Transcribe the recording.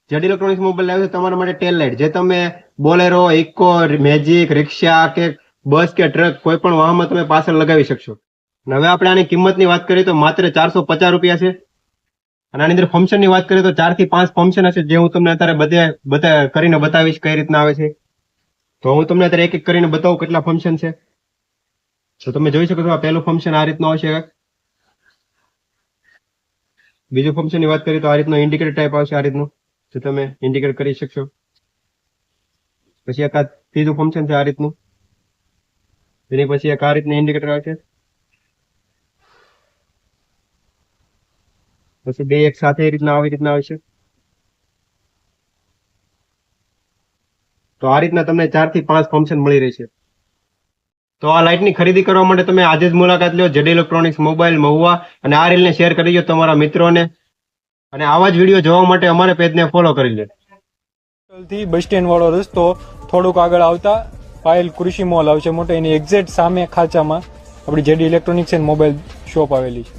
JD electronics mobile લાવ્યો છે તમારા માટે ટેલ લાઇટ, જે તમે બોલેરો, ઇકો, મેજિક, રિક્ષા કે બસ કે ટ્રક કોઈ પણ વાહનમાં તમે પાછળ લગાવી શકશો. અને હવે આપણે આની કિંમતની વાત કરીએ તો માત્ર 450 રૂપિયા છે. અને આની અંદર ફંક્શનની વાત કરીએ તો 4 થી 5 ફંક્શન હશે, જે હું તમને અત્યારે બધા કરીને બતાવીશ કઈ રીતના આવે છે. તો હું તમને અત્યારે એક એક કરીને બતાવું કેટલા ફંક્શન છે. તો તમે જોઈ શકો છો આ પહેલું ફંક્શન આ રીતનું આવશે. બીજું ફંક્શનની વાત કરીએ તો આ રીતનું ઇન્ડિકેટર ટાઈપ આવશે, આ રીતનું જે તમે ઇન્ડિકેટ કરી શકશો. પછી એક આ ત્રીજું ફંક્શન છે આ રીતનું, એની પછી એક આ રીતનું ઇન્ડિકેટર આવશે. પછી બે એક સાથે આવી રીતના આવશે. તો આ રીતના તમને 4 થી 5 ફંક્શન મળી રહેશે. તો આ લાઇટની ખરીદી કરવા માટે તમે આજે જ મુલાકાત લો જેડી ઇલેક્ટ્રોનિક્સ મોબાઈલ મહુવા, અને આ રીલને શેર કરી દો તમારા મિત્રોને. અને આવા જ વિડીયો જોવા માટે અમારા પેજને ફોલો કરી લે. થી બસ સ્ટેન્ડ વાળો રસ્તો થોડુંક આગળ આવતા પાયલ કૃષિ મોલ આવશે મોટો, એની એક્ઝેક્ટ સામે ખાંચામાં આપણી JD electronics and mobile shop આવેલી છે.